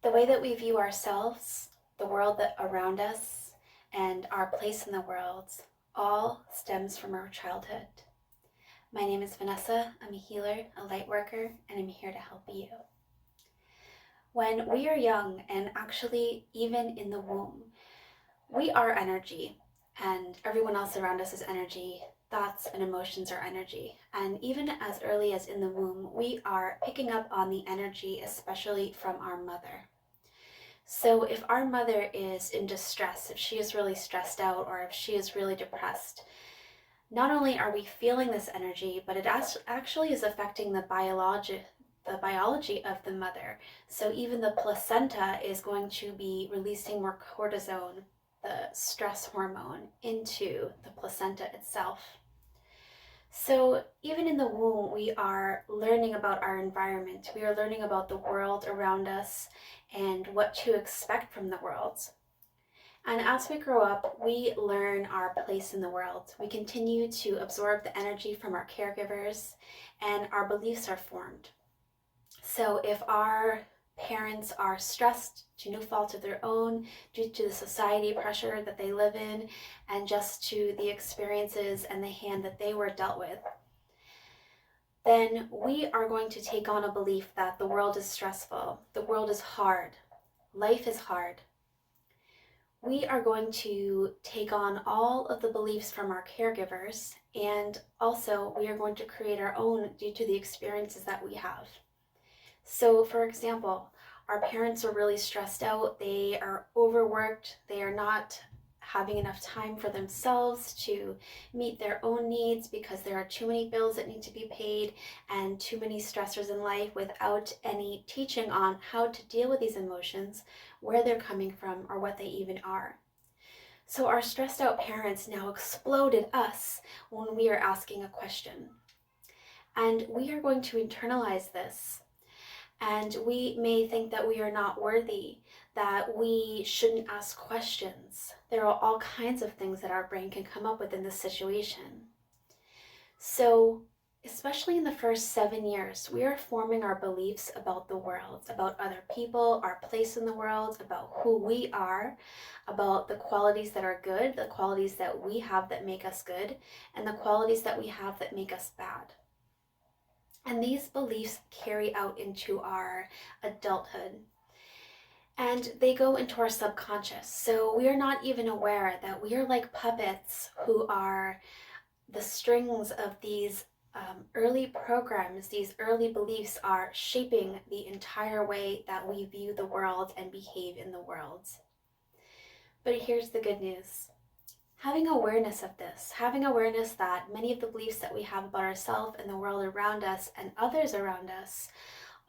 The way that we view ourselves, the world that around us, and our place in the world all stems from our childhood. My name is Vanessa. I'm a healer, a light worker, and I'm here to help you. When we are young, and actually even in the womb, we are energy, and everyone else around us is energy. Thoughts and emotions are energy. And even as early as in the womb, we are picking up on the energy, especially from our mother. So if our mother is in distress, if she is really stressed out, or if she is really depressed, not only are we feeling this energy, but it actually is affecting the biology of the mother. So even the placenta is going to be releasing more cortisone, the stress hormone, into the placenta itself. So even in the womb, we are learning about our environment. We are learning about the world around us and what to expect from the world. And as we grow up, we learn our place in the world. We continue to absorb the energy from our caregivers, and our beliefs are formed. So if our parents are stressed to no fault of their own due to the society pressure that they live in and just to the experiences and the hand that they were dealt with, then we are going to take on a belief that the world is stressful, the world is hard, life is hard. We are going to take on all of the beliefs from our caregivers, and also we are going to create our own due to the experiences that we have. So for example, our parents are really stressed out, they are overworked, they are not having enough time for themselves to meet their own needs because there are too many bills that need to be paid and too many stressors in life without any teaching on how to deal with these emotions, where they're coming from, or what they even are. So our stressed out parents now exploded us when we are asking a question. And we are going to internalize this. And we may think that we are not worthy, that we shouldn't ask questions. There are all kinds of things that our brain can come up with in this situation. So, especially in the first 7 years, we are forming our beliefs about the world, about other people, our place in the world, about who we are, about the qualities that are good, the qualities that we have that make us good, and the qualities that we have that make us bad. And these beliefs carry out into our adulthood. And they go into our subconscious. So we are not even aware that we are like puppets who are the strings of these early programs, these early beliefs are shaping the entire way that we view the world and behave in the world. But here's the good news. Having awareness of this, having awareness that many of the beliefs that we have about ourselves and the world around us and others around us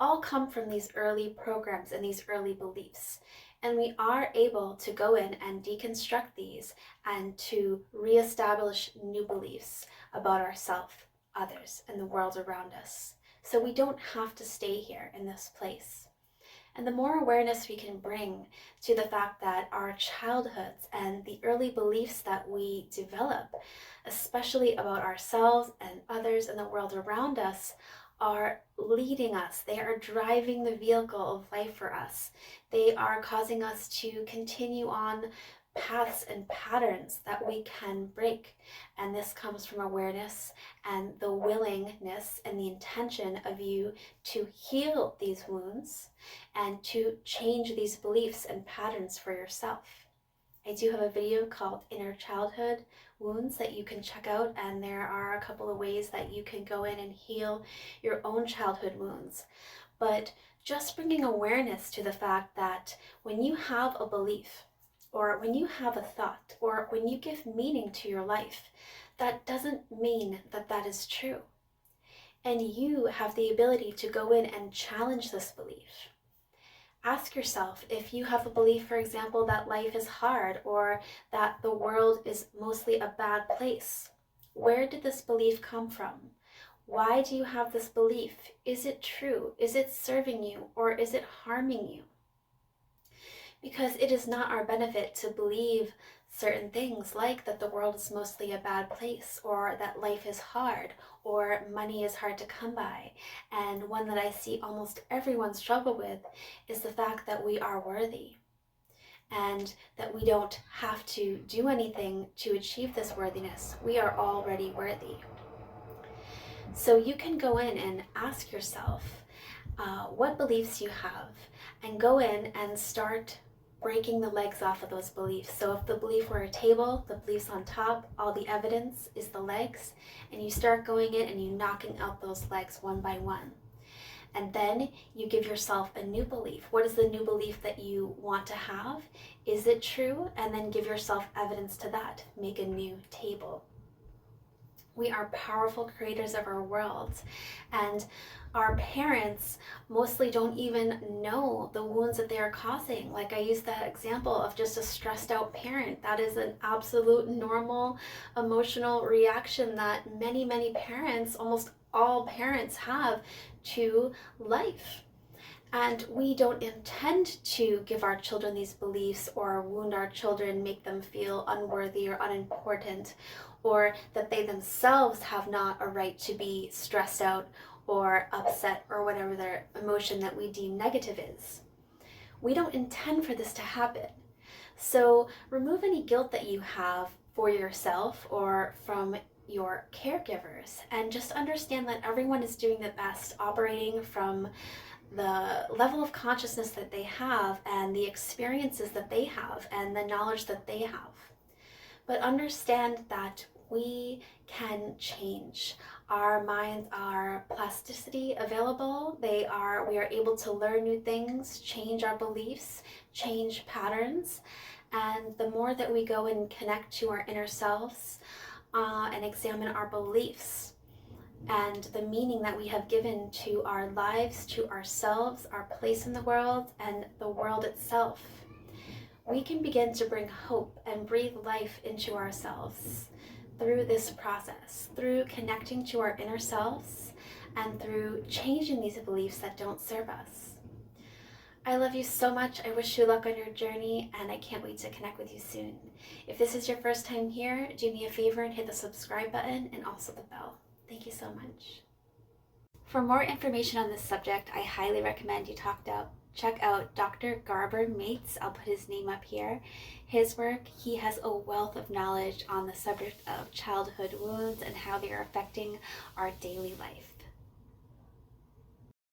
all come from these early programs and these early beliefs. And we are able to go in and deconstruct these and to reestablish new beliefs about ourselves, others, and the world around us. So we don't have to stay here in this place. And the more awareness we can bring to the fact that our childhoods and the early beliefs that we develop, especially about ourselves and others and the world around us, are leading us. They are driving the vehicle of life for us. They are causing us to continue on paths and patterns that we can break. And this comes from awareness and the willingness and the intention of you to heal these wounds and to change these beliefs and patterns for yourself. I do have a video called Inner Childhood Wounds that you can check out, and there are a couple of ways that you can go in and heal your own childhood wounds. But just bringing awareness to the fact that when you have a belief, or when you have a thought, or when you give meaning to your life, that doesn't mean that that is true. And you have the ability to go in and challenge this belief. Ask yourself if you have a belief, for example, that life is hard or that the world is mostly a bad place. Where did this belief come from? Why do you have this belief? Is it true? Is it serving you, or is it harming you? Because it is not our benefit to believe certain things, like that the world is mostly a bad place, or that life is hard, or money is hard to come by. And one that I see almost everyone struggle with is the fact that we are worthy, and that we don't have to do anything to achieve this worthiness. We are already worthy. So you can go in and ask yourself what beliefs you have, and go in and start breaking the legs off of those beliefs. So if the belief were a table, the beliefs on top, all the evidence is the legs, and you start going in and you knocking out those legs one by one. And then you give yourself a new belief. What is the new belief that you want to have? Is it true? And then give yourself evidence to that. Make a new table. We are powerful creators of our world, and our parents mostly don't even know the wounds that they are causing. Like I used that example of just a stressed out parent. That is an absolute normal emotional reaction that many parents, almost all parents, have to life. And we don't intend to give our children these beliefs or wound our children, make them feel unworthy or unimportant, or that they themselves have not a right to be stressed out or upset or whatever their emotion that we deem negative is. We don't intend for this to happen. So remove any guilt that you have for yourself or from your caregivers, and just understand that everyone is doing the best, operating from the level of consciousness that they have and the experiences that they have and the knowledge that they have. But understand that we can change. Our minds are plasticity available. We are able to learn new things, change our beliefs, change patterns. And the more that we go and connect to our inner selves and examine our beliefs and the meaning that we have given to our lives, to ourselves, our place in the world, and the world itself, we can begin to bring hope and breathe life into ourselves through this process, through connecting to our inner selves and through changing these beliefs that don't serve us. I love you so much. I wish you luck on your journey, and I can't wait to connect with you soon. If this is your first time here, do me a favor and hit the subscribe button and also the bell. Thank you so much. For more information on this subject, I highly recommend you check out Dr. Garber Mates. I'll put his name up here. His work, he has a wealth of knowledge on the subject of childhood wounds and how they are affecting our daily life.